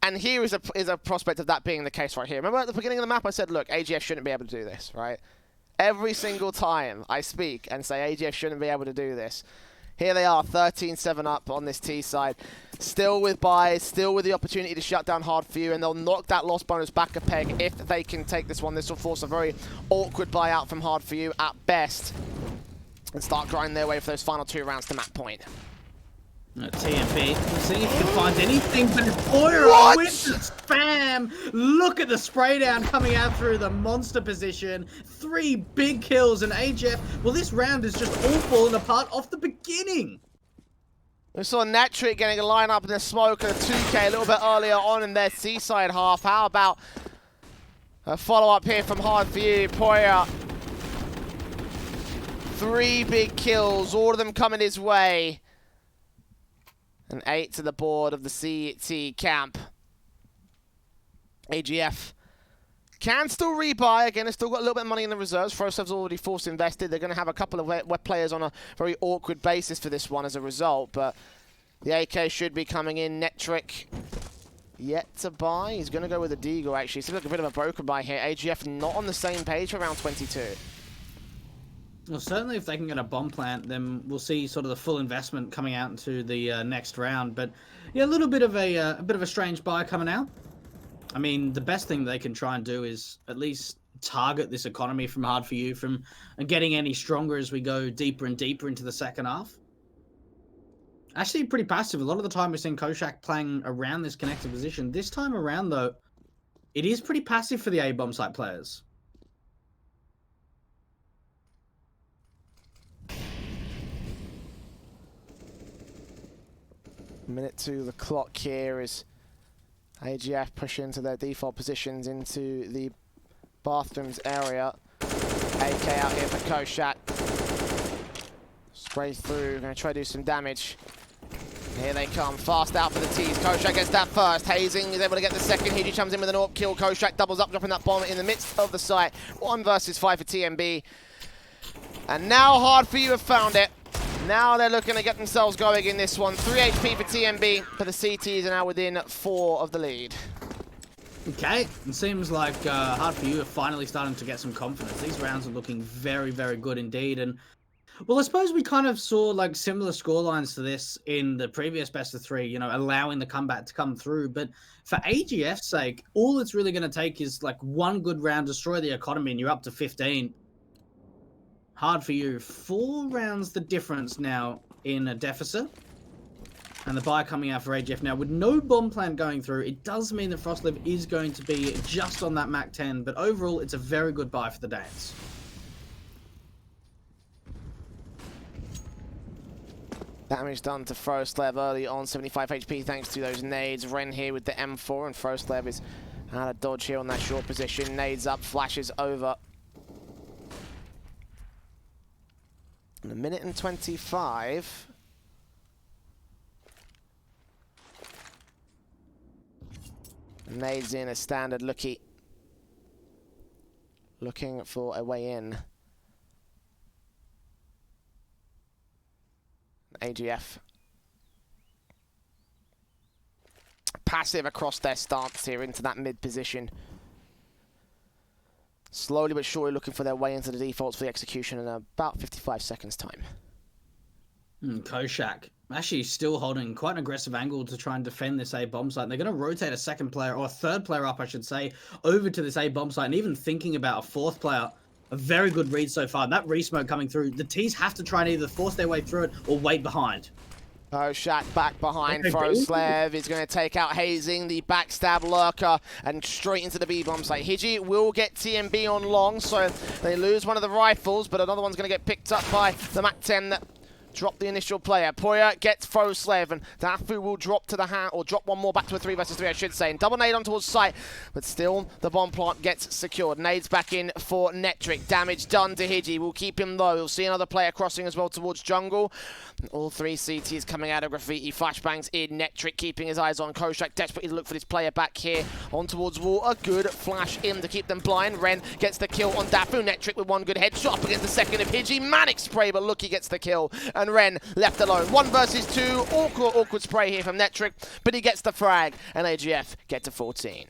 And here is a prospect of that being the case right here. Remember at the beginning of the map I said, look, AGF shouldn't be able to do this, right? Every single time I speak and say AGF shouldn't be able to do this. Here they are, 13-7 up on this T side. Still with buys, still with the opportunity to shut down Hard4U, and they'll knock that loss bonus back a peg if they can take this one. This will force a very awkward buyout from Hard4U at best, and start grinding their way for those final 2 rounds to map point. TMP, seeing if you can find anything, but Poira with the spam. Look at the spray down coming out through the monster position. 3 big kills, and AGF, well, this round is just all falling apart off the beginning. We saw Netrick getting a line up in the smoke and a 2K a little bit earlier on in their seaside half. How about a follow-up here from Hard4U? Poya, 3 big kills, all of them coming his way. And 8 to the board of the CT camp. AGF can still rebuy. Again, they've still got a little bit of money in the reserves. Frosev's already forced invested. They're going to have a couple of wet players on a very awkward basis for this one as a result. But the AK should be coming in. Netrick yet to buy. He's going to go with a Deagle, actually. Seems like a bit of a broken buy here. AGF not on the same page for round 22. Well, certainly if they can get a bomb plant, then we'll see sort of the full investment coming out into the next round. But yeah, a little bit of a strange buy coming out. I mean, the best thing they can try and do is at least target this economy from Hard4U from getting any stronger as we go deeper and deeper into the second half. Actually, pretty passive. A lot of the time we're seeing Koshak playing around this connected position. This time around, though, it is pretty passive for the A-bomb site players. Minute to the clock here as AGF push into their default positions into the bathrooms area. AK out here for Koshak. Spray through, going to try to do some damage. Here they come, fast out for the T's. Koshak gets that first. Hazing is able to get the second. Hiji comes in with an AWP kill. Koshak doubles up, dropping that bomb in the midst of the site. 1 versus 5 for TMB. And now Hard4U have found it. Now they're looking to get themselves going in this one. 3 HP for TMB, but the CTs are now within 4 of the lead. Okay, it seems like Hard4U are finally starting to get some confidence. These rounds are looking very, very good indeed. And well, I suppose we kind of saw like similar scorelines to this in the previous best of 3, you know, allowing the comeback to come through. But for AGF's sake, all it's really going to take is like one good round, destroy the economy, and you're up to 15. Hard4U, 4 rounds the difference now in a deficit. And the buy coming out for AGF now with no bomb plant going through. It does mean that Frostliv is going to be just on that Mac 10, but overall it's a very good buy for the Danes. Damage done to Frostlev early on, 75 HP thanks to those nades. Ren here with the M4, and Frostlev is out of dodge here on that short position. Nades up, flashes over. And 1:25. Nades in a standard looky. Looking for a way in. AGF. Passive across their stance here into that mid position. Slowly but surely looking for their way into the defaults for the execution in about 55 seconds time. Koshak actually still holding quite an aggressive angle to try and defend this A-bomb site. And they're going to rotate a second player, or a third player up, I should say, over to this A-bomb site, and even thinking about a fourth player. A very good read so far. And that re-smoke coming through, the T's have to try and either force their way through it or wait behind. Koshak back behind. Frostlev is going to take out Hazing, the backstab lurker, and straight into the B-bomb site. Hiji will get TMB on long, so they lose one of the rifles, but another one's going to get picked up by the Mac 10 that dropped the initial player. Poya gets Frostlev, and Dafu will drop to the hand, or drop one more back to a 3 versus 3, I should say. And double nade on towards site, but still the bomb plant gets secured. Nades back in for Netric. Damage done to Hiji. We'll keep him low. We'll see another player crossing as well towards jungle. All 3 CTs coming out of graffiti. Flashbangs in. Netric keeping his eyes on Koshak, desperately to look for this player back here on towards wall. A good flash in to keep them blind. Ren gets the kill on Dafu. Netric with one good headshot up against the second of Hiji. Manic spray, but Lucky gets the kill. And Ren left alone. 1 versus 2. Awkward spray here from Netric, but he gets the frag, and AGF get to 14.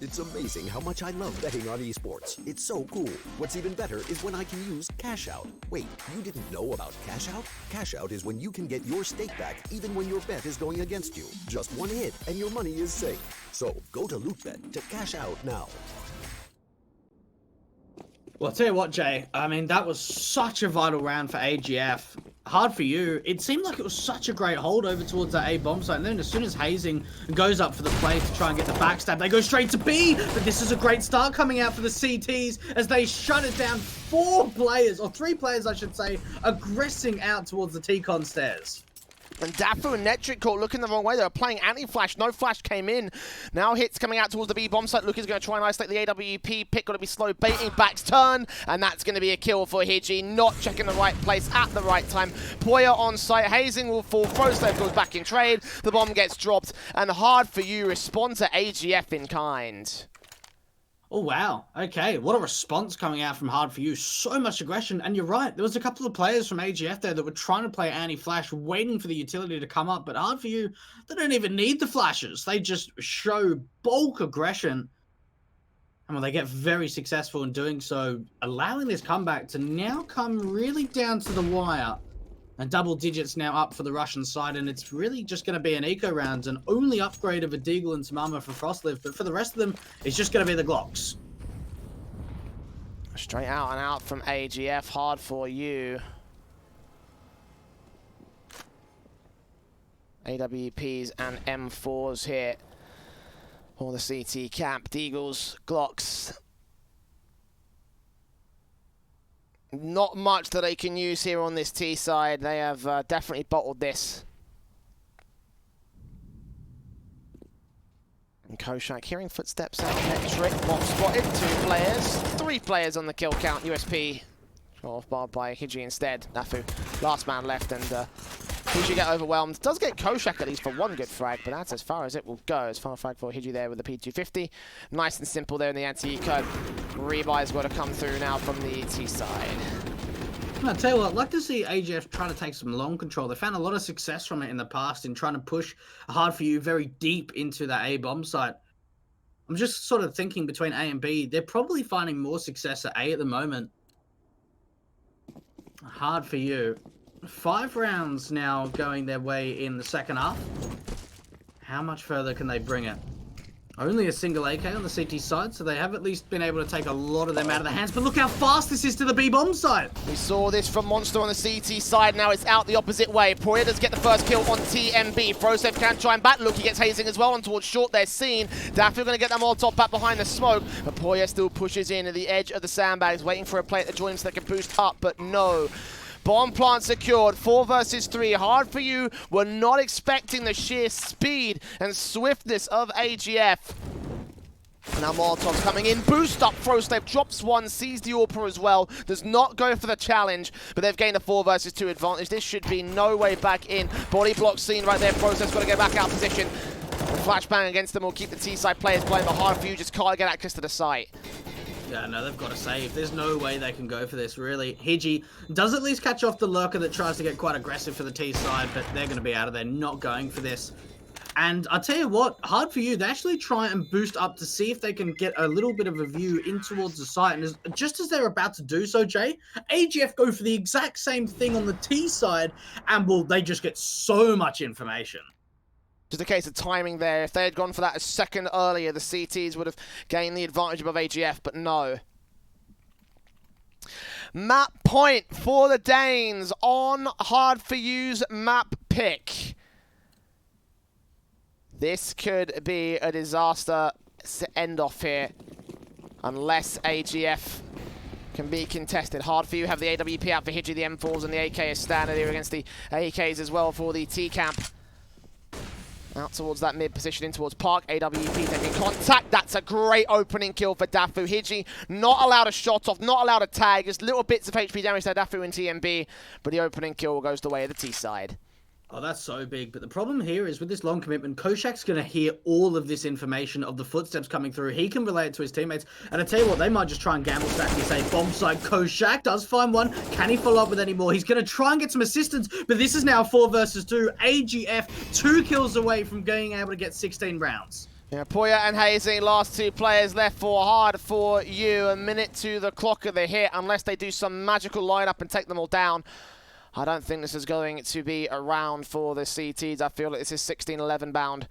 It's amazing how much I love betting on esports. It's so cool. What's even better is when I can use Cash Out. Wait, you didn't know about Cash Out? Cash Out is when you can get your stake back even when your bet is going against you. Just one hit and your money is safe. So go to LOOT.BET to cash out now. Well, I'll tell you what, Jay. I mean, that was such a vital round for AGF. Hard4U, it seemed like it was such a great hold over towards that A-bomb site. And then as soon as Hazing goes up for the play to try and get the backstab, they go straight to B. But this is a great start coming out for the CTs as they shut it down. 4 players, or 3 players, I should say, aggressing out towards the T-con stairs. And Dafu and Netric caught looking the wrong way. They were playing anti-flash. No flash came in. Now hits coming out towards the B-bomb site. Luke is going to try and isolate the AWP. Pick got to be slow baiting. Back's turn. And that's going to be a kill for Hiji. Not checking the right place at the right time. Poya on site. Hazing will fall. Frostlev goes back in trade. The bomb gets dropped. And Hard4U respond to AGF in kind. Oh, wow. Okay, what a response coming out from Hard4U. So much aggression. And you're right, there was a couple of players from AGF there that were trying to play anti-flash, waiting for the utility to come up. But Hard4U, they don't even need the flashes. They just show bulk aggression. And well, they get very successful in doing so, allowing this comeback to now come really down to the wire. And double digits now up for the Russian side, and it's really just going to be an eco round, an only upgrade of a Deagle and Tamama for Frostlift, but for the rest of them, it's just going to be the Glocks. Straight out and out from AGF, Hard4U. AWPs and M4s here for the CT camp. Deagles, Glocks. Not much that they can use here on this T side. They have definitely bottled this. And Koshak hearing footsteps out. Metric, mob spotted. 2 players. 3 players on the kill count. USP off barred by Hiji instead. Nafu, last man left, and Hiji get overwhelmed. Does get Koshak at least for 1 good frag, but that's as far as it will go. As far frag for Hiji there with the P250. Nice and simple there in the anti-eco. Rebuy's got to come through now from the T side. I'll tell you what, I'd like to see AGF trying to take some long control. They found a lot of success from it in the past in trying to push Hard4U very deep into that A bomb site. I'm just sort of thinking between A and B, they're probably finding more success at A at the moment. Hard4U. 5 rounds now going their way in the second half. How much further can they bring it? Only a single AK on the CT side, so they have at least been able to take a lot of them out of the hands. But look how fast this is to the B bomb side. We saw this from Monster on the CT side. Now it's out the opposite way. Poya does get the first kill on TMB. Frosev can try and back. Look, he gets hazing as well on towards short. They're seen. Daffy going to get that Molotov back behind the smoke. But Poya still pushes in at the edge of the sandbags, waiting for a plate to join him so they can boost up, but no. Bomb plant secured, 4 versus 3. Hard4U were not expecting the sheer speed and swiftness of AGF. Now Molotov's coming in, boost up, Froslave drops 1, sees the AWPer as well, does not go for the challenge, but they've gained a 4 versus 2 advantage. This should be no way back in. Body block seen right there, Froslave's got to get back out of position. The flashbang against them will keep the T-side players playing, but Hard4U just can't get access to the site. Yeah, no, they've got to save. There's no way they can go for this, really. Hiji does at least catch off the lurker that tries to get quite aggressive for the T side, but they're going to be out of there, not going for this. And I'll tell you what, Hard4U, they actually try and boost up to see if they can get a little bit of a view in towards the site. And just as they're about to do so, Jay, AGF go for the exact same thing on the T side, and well, they just get so much information. Just a case of timing there. If they had gone for that a second earlier, the CTs would have gained the advantage above AGF, but no. Map point for the Danes on Hard4U's map pick. This could be a disaster end off here, unless AGF can be contested. Hard4U have the AWP out for Hiji, the M4s, and the AK is standard here against the AKs as well for the T-Camp. Out towards that mid position, in towards Park. AWP taking contact. That's a great opening kill for Dafu. Hiji not allowed a shot off, not allowed a tag. Just little bits of HP damage to Dafu and TMB, but the opening kill goes the way of the T side. Oh, that's so big. But the problem here is with this long commitment, Koshak's going to hear all of this information of the footsteps coming through. He can relay it to his teammates. And I tell you what, they might just try and gamble stack and say, bomb site. Koshak does find one. Can he follow up with any more? He's going to try and get some assistance. But this is now 4 versus 2. AGF 2 kills away from being able to get 16 rounds. Yeah, Poya and Hazing, last 2 players left for Hard4U. A minute to the clock of the hit, unless they do some magical lineup and take them all down. I don't think this is going to be a round for the CTs. I feel like this is 16-11 bound.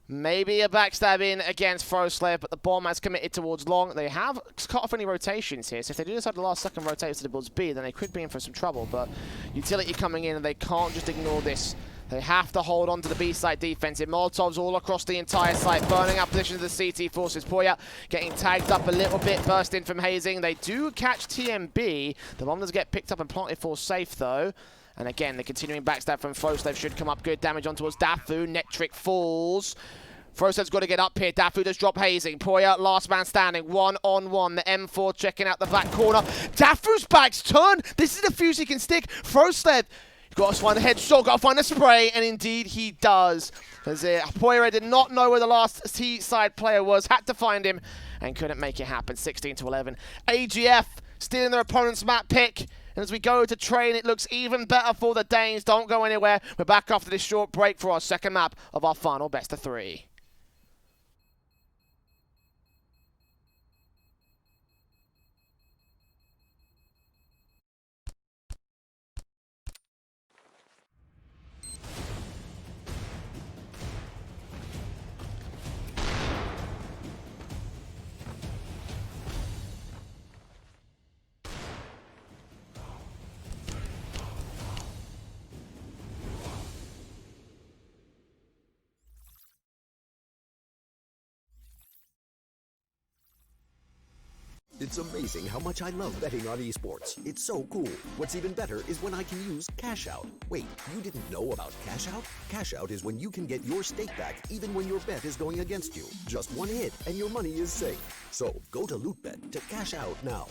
Maybe a backstabbing against Froslav, but the bomb has committed towards long. They have cut off any rotations here, so if they do decide the last second rotate towards B, then they could be in for some trouble. But utility coming in, and they can't just ignore this. They have to hold on to the B site defensive. Molotovs all across the entire site, burning up positions of the CT forces. Poya getting tagged up a little bit, burst in from Hazing. They do catch TMB. The bomb does get picked up and planted for safe, though. And again, the continuing backstab from Froslav should come up good. Damage on towards Dafu. Netric falls. Froslav's got to get up here. Dafu does drop Hazing. Poya, last man standing, 1-on-1. The M4 checking out the back corner. Dafu's back's turned. This is the fuse he can stick. Froslav, got to find the headshot, got to find the spray, and indeed he does. As Poya did not know where the last T-side player was, had to find him, and couldn't make it happen. 16-11. AGF stealing their opponent's map pick. And as we go to train, it looks even better for the Danes. Don't go anywhere. We're back after this short break for our second map of our final best of 3. It's amazing how much I love betting on esports. It's so cool. What's even better is when I can use Cash Out. Wait, you didn't know about Cash Out? Cash Out is when you can get your stake back even when your bet is going against you. Just one hit and your money is safe. So go to LOOT.BET to cash out now.